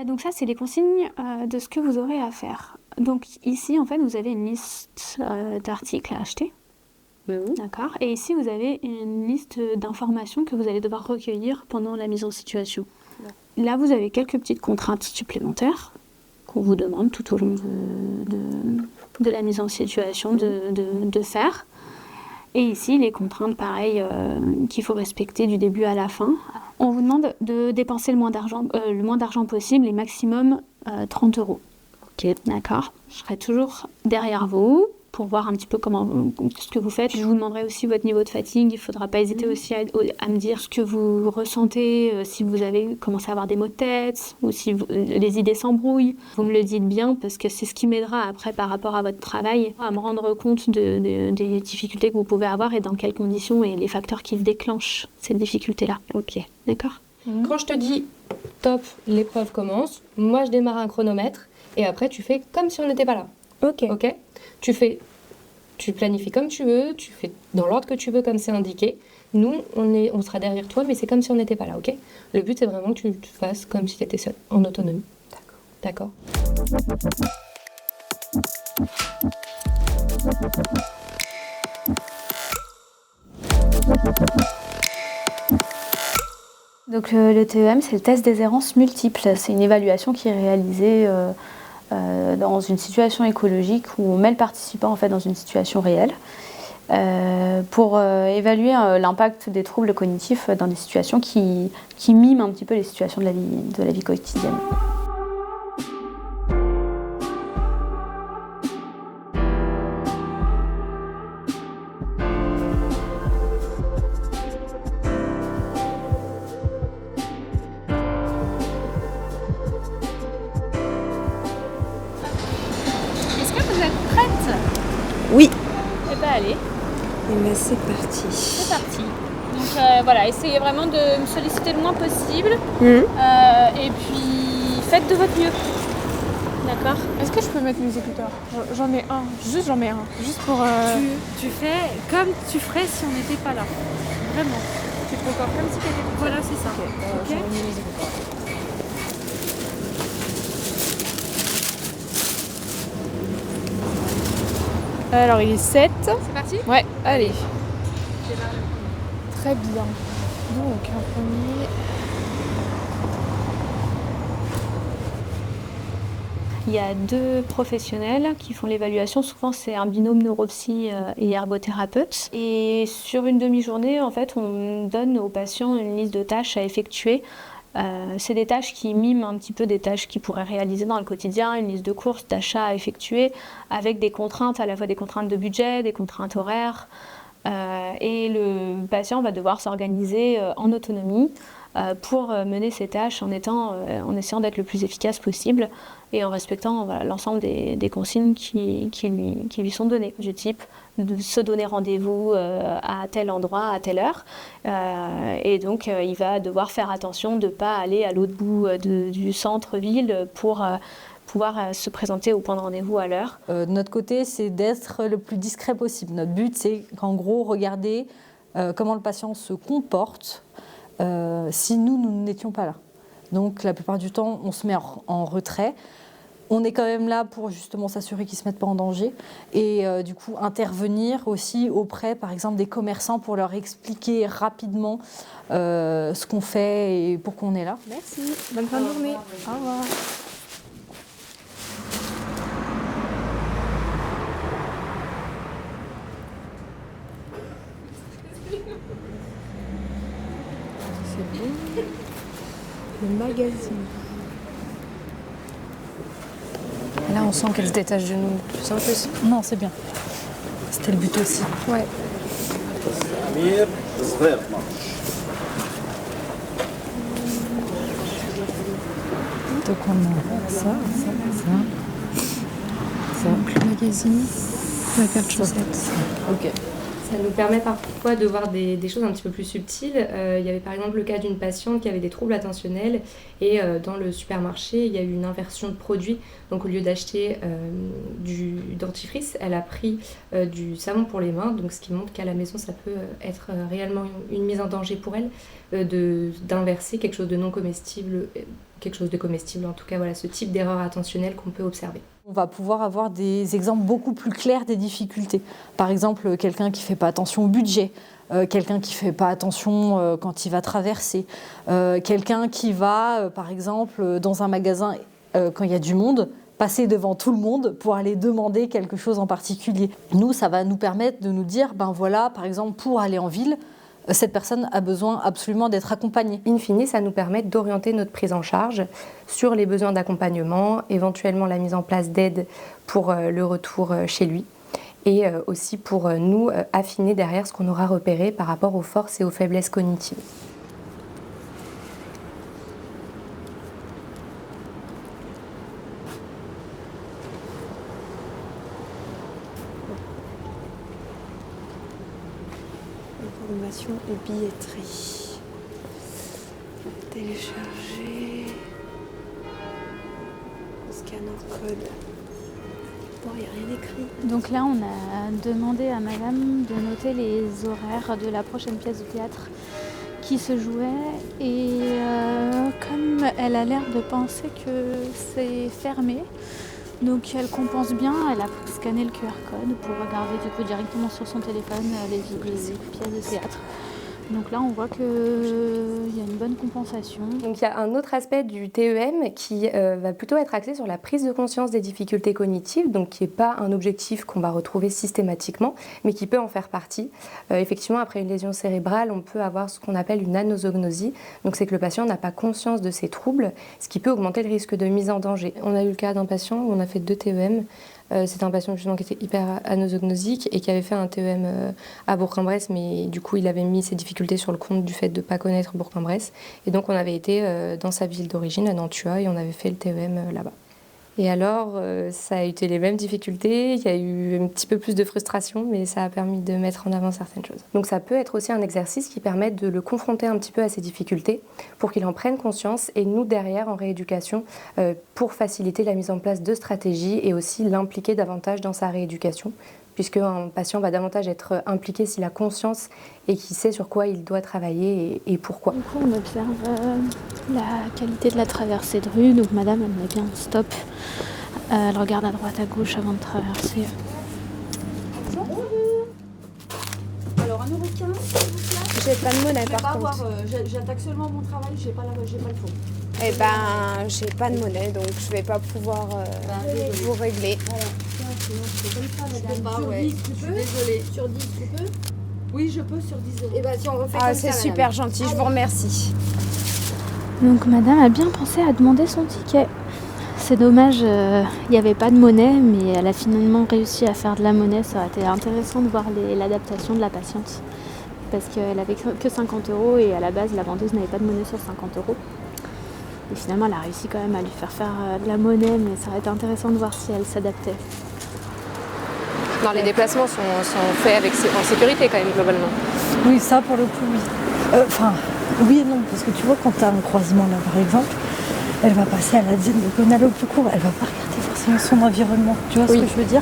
Donc ça, c'est les consignes de ce que vous aurez à faire. Donc ici, en fait, vous avez une liste d'articles à acheter. D'accord. Et ici, vous avez une liste d'informations que vous allez devoir recueillir pendant la mise en situation. Là, vous avez quelques petites contraintes supplémentaires qu'on vous demande tout au long de la mise en situation de faire. Et ici, les contraintes, pareil, qu'il faut respecter du début à la fin. On vous demande de dépenser le moins d'argent possible et maximum 30 €. Ok. D'accord. Je serai toujours derrière vous pour voir un petit peu ce que vous faites. Je vous demanderai aussi votre niveau de fatigue. Il ne faudra pas hésiter aussi à me dire ce que vous ressentez, si vous avez commencé à avoir des maux de tête ou si les idées s'embrouillent. Vous me le dites bien parce que c'est ce qui m'aidera après par rapport à votre travail à me rendre compte des difficultés que vous pouvez avoir et dans quelles conditions et les facteurs qui déclenchent cette difficulté-là. Ok. D'accord ? Quand je te dis top, l'épreuve commence, moi je démarre un chronomètre et après tu fais comme si on n'était pas là. Ok. Ok ? Tu planifies comme tu veux, tu fais dans l'ordre que tu veux comme c'est indiqué. Nous, on sera derrière toi, mais c'est comme si on n'était pas là, ok ? Le but, c'est vraiment que tu fasses comme si tu étais seule, en autonomie. D'accord. Donc le TEM, c'est le test des errances multiples. C'est une évaluation qui est réalisée dans une situation écologique où on met le participant en fait dans une situation réelle pour évaluer l'impact des troubles cognitifs dans des situations qui miment un petit peu les situations de la vie quotidienne. Est-ce que vous êtes prête ? Oui. Eh bien allez. Et bien c'est parti. C'est parti. Donc voilà, essayez vraiment de me solliciter le moins possible. Et puis faites de votre mieux. D'accord ? Est-ce que je peux mettre mes écouteurs ? J'en mets un, juste pour... Tu fais comme tu ferais si on n'était pas là. Vraiment. Tu te recordes comme si t'étais... Voilà, c'est ça. Ok. Ok. J'en mets mes écouteurs. Alors il est 7. C'est parti ? Ouais, allez. Très bien. Donc un premier... Il y a 2 professionnels qui font l'évaluation. Souvent, c'est un binôme neuropsy et ergothérapeute. Et sur une demi-journée, en fait, on donne aux patients une liste de tâches à effectuer. C'est des tâches qui miment un petit peu des tâches qu'ils pourraient réaliser dans le quotidien, une liste de courses, d'achats à effectuer, avec des contraintes, à la fois des contraintes de budget, des contraintes horaires. Et le patient va devoir s'organiser en autonomie pour mener ces tâches en essayant d'être le plus efficace possible et en respectant l'ensemble des consignes qui lui sont données, du type de se donner rendez-vous à tel endroit, à telle heure. Et donc, il va devoir faire attention de ne pas aller à l'autre bout du centre-ville pour pouvoir se présenter au point de rendez-vous à l'heure. De notre côté, c'est d'être le plus discret possible. Notre but, c'est qu'en gros, regarder comment le patient se comporte si nous n'étions pas là. Donc, la plupart du temps, on se met en retrait. On est quand même là pour justement s'assurer qu'ils ne se mettent pas en danger et du coup intervenir aussi auprès, par exemple, des commerçants pour leur expliquer rapidement ce qu'on fait et pourquoi on est là. Merci. Bonne fin de journée. Au revoir. C'est bon. Le magazine. Là, on sent qu'elle se détache de nous. Tu sens plus ? Non, c'est bien. C'était le but aussi. Ouais. Donc on a ça. Donc le magazine, la paire de chaussettes. Ok. Ça nous permet parfois de voir des choses un petit peu plus subtiles. Il y avait par exemple le cas d'une patiente qui avait des troubles attentionnels et dans le supermarché, il y a eu une inversion de produit. Donc au lieu d'acheter du dentifrice, elle a pris du savon pour les mains, donc ce qui montre qu'à la maison, ça peut être réellement une mise en danger pour elle d'inverser quelque chose de non comestible, quelque chose de comestible. En tout cas, voilà ce type d'erreur attentionnelle qu'on peut observer. On va pouvoir avoir des exemples beaucoup plus clairs des difficultés. Par exemple, quelqu'un qui ne fait pas attention au budget, quelqu'un qui ne fait pas attention quand il va traverser, quelqu'un qui va, par exemple, dans un magasin, quand il y a du monde, passer devant tout le monde pour aller demander quelque chose en particulier. Nous, ça va nous permettre de nous dire, ben voilà, par exemple, pour aller en ville, cette personne a besoin absolument d'être accompagnée. In fine, ça nous permet d'orienter notre prise en charge sur les besoins d'accompagnement, éventuellement la mise en place d'aide pour le retour chez lui et aussi pour nous affiner derrière ce qu'on aura repéré par rapport aux forces et aux faiblesses cognitives. Information et billetterie. Télécharger. Scanner code. Bon, il n'y a rien écrit. Donc là, on a demandé à madame de noter les horaires de la prochaine pièce de théâtre qui se jouait. Et comme elle a l'air de penser que c'est fermé, donc elle compense bien, elle a scanné le QR code pour regarder du coup directement sur son téléphone les pièces de théâtre. Donc là on voit qu'il y a une bonne compensation. Donc il y a un autre aspect du TEM qui va plutôt être axé sur la prise de conscience des difficultés cognitives, donc qui n'est pas un objectif qu'on va retrouver systématiquement, mais qui peut en faire partie. Effectivement, après une lésion cérébrale, on peut avoir ce qu'on appelle une anosognosie, donc c'est que le patient n'a pas conscience de ses troubles, ce qui peut augmenter le risque de mise en danger. On a eu le cas d'un patient où on a fait 2 TEM. C'était un patient justement qui était hyper anosognosique et qui avait fait un TEM à Bourg-en-Bresse, mais du coup il avait mis ses difficultés sur le compte du fait de ne pas connaître Bourg-en-Bresse. Et donc on avait été dans sa ville d'origine, à Nantua, et on avait fait le TEM là-bas. Et alors, ça a été les mêmes difficultés, il y a eu un petit peu plus de frustration, mais ça a permis de mettre en avant certaines choses. Donc ça peut être aussi un exercice qui permet de le confronter un petit peu à ces difficultés pour qu'il en prenne conscience, et nous derrière en rééducation, pour faciliter la mise en place de stratégies et aussi l'impliquer davantage dans sa rééducation, puisqu'un patient va davantage être impliqué s'il a conscience et qu'il sait sur quoi il doit travailler et pourquoi. Du coup, on observe la qualité de la traversée de rue. Donc madame, elle met bien stop. Elle regarde à droite, à gauche avant de traverser. Alors 1,15 €. J'ai pas de monnaie par contre. J'attaque seulement mon travail, j'ai pas le fond. Eh ben, j'ai pas de monnaie, donc je vais pas pouvoir vous régler. Désolée. Sur 10, tu peux? Oui, je peux sur 10 €. Et bah si on refait Ah, c'est super gentil, je vous remercie. Donc madame a bien pensé à demander son ticket. C'est dommage, il n'y avait pas de monnaie, mais elle a finalement réussi à faire de la monnaie. Ça aurait été intéressant de voir l'adaptation de la patiente. Parce qu'elle avait que 50 € et à la base, la vendeuse n'avait pas de monnaie sur 50 €. Et finalement, elle a réussi quand même à lui faire de la monnaie, mais ça aurait été intéressant de voir si elle s'adaptait. Non, les déplacements sont faits en sécurité quand même, globalement. Oui, ça pour le coup, oui. Enfin, oui et non, parce que tu vois, quand tu as un croisement là, par exemple, elle va passer à la diagonale au plus court, elle va pas regarder forcément son environnement. Tu vois ce que je veux dire?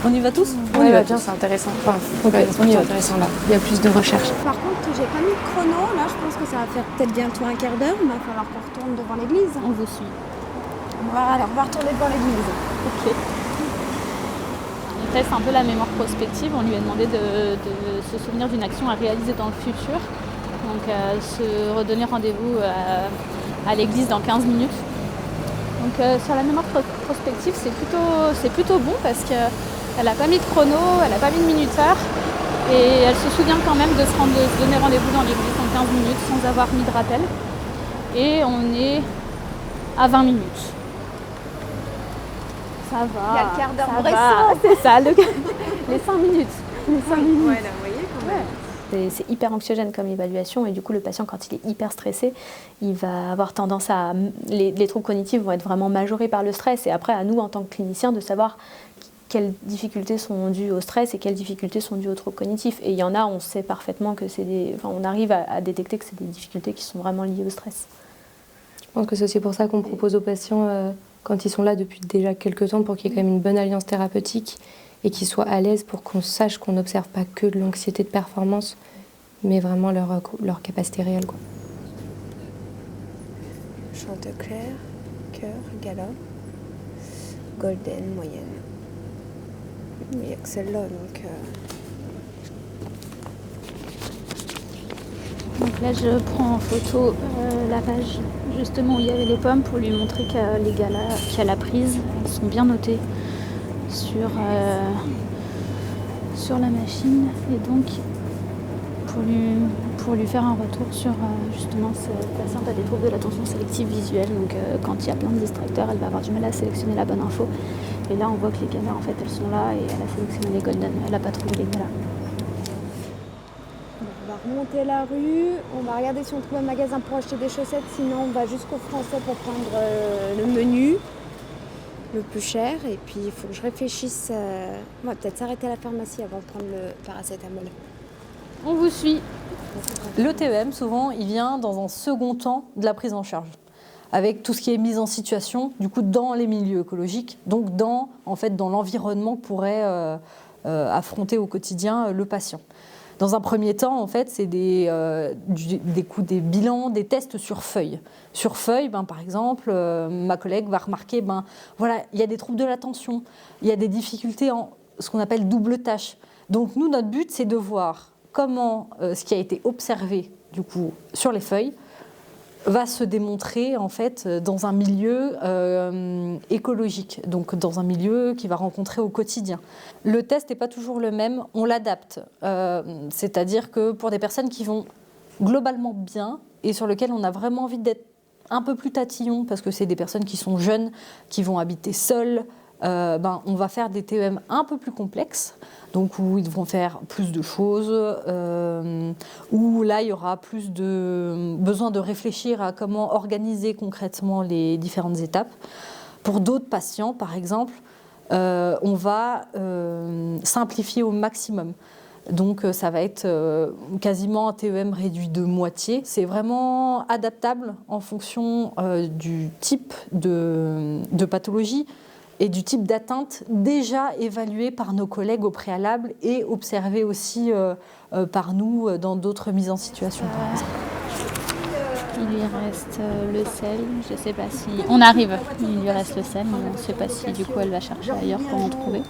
On y va tous? On y va bien, c'est intéressant. Enfin, on y va intéressant là. Il y a plus de recherche. Par contre, j'ai pas mis de chrono. Là, je pense que ça va faire peut-être bientôt un quart d'heure. Il va falloir qu'on retourne devant l'église. On vous suit. Voilà, on va retourner devant l'église. Ok. On teste un peu la mémoire prospective. On lui a demandé de se souvenir d'une action à réaliser dans le futur. Donc se redonner rendez-vous à l'église dans 15 minutes. Donc sur la mémoire prospective, c'est plutôt bon parce qu'elle n'a pas mis de chrono, elle n'a pas mis de minuteur. Et elle se souvient quand même de se donner rendez-vous dans l'église en 15 minutes sans avoir mis de rappel. Et on est à 20 minutes. Ça va. Il y a le quart d'heure ça récent. va, c'est ça, les 5 minutes. Les 5 minutes. Ouais, là, vous voyez quand même. C'est hyper anxiogène comme évaluation et du coup le patient quand il est hyper stressé, il va avoir tendance à... Les troubles cognitifs vont être vraiment majorés par le stress et après à nous en tant que cliniciens de savoir quelles difficultés sont dues au stress et quelles difficultés sont dues aux troubles cognitifs. Et il y en a, on sait parfaitement que c'est des... Enfin, on arrive à détecter que c'est des difficultés qui sont vraiment liées au stress. Je pense que c'est aussi pour ça qu'on propose aux patients, quand ils sont là depuis déjà quelques temps, pour qu'il y ait quand même une bonne alliance thérapeutique et qu'ils soient à l'aise pour qu'on sache qu'on n'observe pas que de l'anxiété de performance, mais vraiment leur capacité réelle, quoi. Chante clair, cœur, galop, golden, moyenne. Il n'y a que celle-là, donc... Donc là, je prends en photo la page justement où il y avait les pommes pour lui montrer que les galas qu'elle a prises, elles sont bien notées sur la machine. Et donc, pour lui faire un retour sur justement cette patiente a des troubles de l'attention sélective visuelle. Donc quand il y a plein de distracteurs, elle va avoir du mal à sélectionner la bonne info. Et là, on voit que les galas, en fait, elles sont là et elle a sélectionné les golden. Elle n'a pas trouvé les galas. On va remonter la rue, on va regarder si on trouve un magasin pour acheter des chaussettes, sinon on va jusqu'au Français pour prendre le menu le plus cher. Et puis il faut que je réfléchisse, on va peut-être s'arrêter à la pharmacie avant de prendre le paracétamol. On vous suit. Le TEM, souvent, il vient dans un second temps de la prise en charge, avec tout ce qui est mise en situation, du coup, dans les milieux écologiques, donc dans l'environnement que pourrait affronter au quotidien le patient. Dans un premier temps, en fait, c'est des bilans, des tests sur feuille. Sur feuille, par exemple, ma collègue va remarquer, voilà, il y a des troubles de l'attention, il y a des difficultés en ce qu'on appelle double tâche. Donc nous, notre but, c'est de voir comment ce qui a été observé, du coup, sur les feuilles, va se démontrer en fait dans un milieu écologique, donc dans un milieu qu'il va rencontrer au quotidien. Le test n'est pas toujours le même, on l'adapte. C'est-à-dire que pour des personnes qui vont globalement bien et sur lesquelles on a vraiment envie d'être un peu plus tatillon, parce que c'est des personnes qui sont jeunes, qui vont habiter seules, on va faire des TEM un peu plus complexes, donc où ils vont faire plus de choses, où là il y aura plus de besoin de réfléchir à comment organiser concrètement les différentes étapes. Pour d'autres patients, par exemple, on va simplifier au maximum. Donc ça va être quasiment un TEM réduit de moitié. C'est vraiment adaptable en fonction du type de pathologie et du type d'atteinte déjà évalué par nos collègues au préalable et observé aussi par nous dans d'autres mises en situation, par exemple. Il lui reste le sel, je ne sais pas si... On arrive, il lui reste le sel, mais on ne sait pas si du coup elle va chercher ailleurs pour en trouver.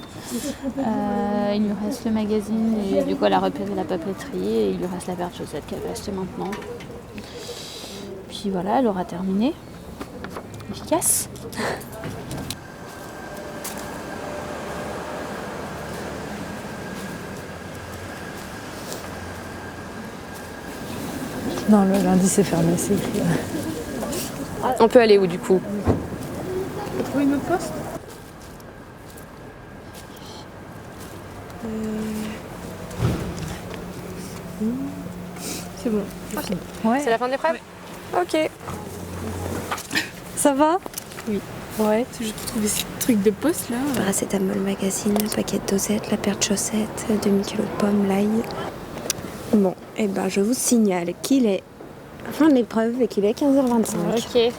Il lui reste le magazine et du coup elle a repéré la papeterie et il lui reste la paire de chaussettes qu'elle va acheter maintenant. Puis voilà, elle aura terminé. Efficace. Non, le lundi c'est fermé, c'est écrit. On peut aller où du coup? T'as trouvé une autre poste? C'est bon. Ouais. C'est la fin de l'épreuve? Ok. Ça va? Oui. Ouais. C'est juste pour trouver ces trucs de poste là. Paracétamol, magazine, paquet de dosettes, la paire de chaussettes, demi-kilo de pommes, l'ail. Bon, je vous signale qu'il est fin de l'épreuve et qu'il est 15h25. Ok.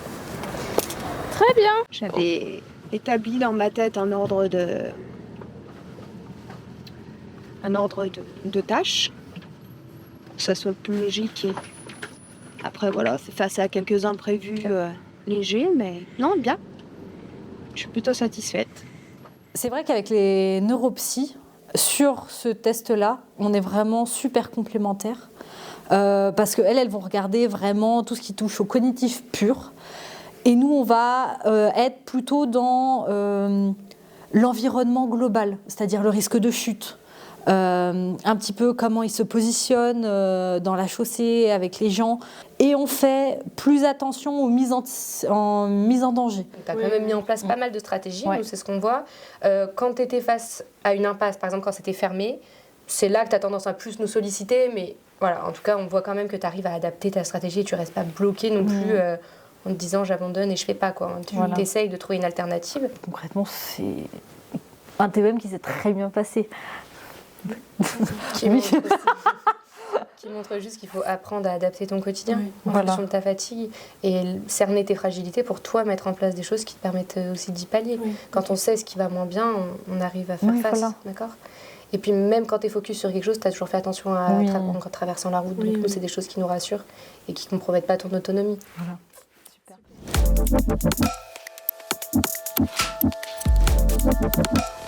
Très bien. J'avais établi dans ma tête un ordre de tâches, pour que ça soit plus logique. Et après, voilà, c'est face à quelques imprévus légers, mais non, bien. Je suis plutôt satisfaite. C'est vrai qu'avec les neuropsies, sur ce test-là, on est vraiment super complémentaires parce qu'elles vont regarder vraiment tout ce qui touche au cognitif pur. Et nous, on va être plutôt dans l'environnement global, c'est-à-dire le risque de chute, un petit peu comment ils se positionnent dans la chaussée avec les gens. Et on fait plus attention aux mises en danger. Tu as quand même mis en place pas mal de stratégies, Ouais. nous c'est ce qu'on voit. Quand tu étais face à une impasse, par exemple quand c'était fermé, c'est là que tu as tendance à plus nous solliciter, mais voilà, en tout cas, on voit quand même que tu arrives à adapter ta stratégie et tu restes pas bloqué non plus en te disant j'abandonne et je fais pas, quoi. Tu essayes de trouver une alternative. Concrètement, c'est un TEM qui s'est très bien passé. Qui montre juste qu'il faut apprendre à adapter ton quotidien en fonction de ta fatigue et cerner tes fragilités pour toi mettre en place des choses qui te permettent aussi d'y pallier. Quand on sait ce qui va moins bien, on arrive à faire face, d'accord ? Et puis même quand tu es focus sur quelque chose, tu as toujours fait attention en traversant la route. Donc nous, c'est des choses qui nous rassurent et qui ne compromettent pas ton autonomie. Voilà. Super.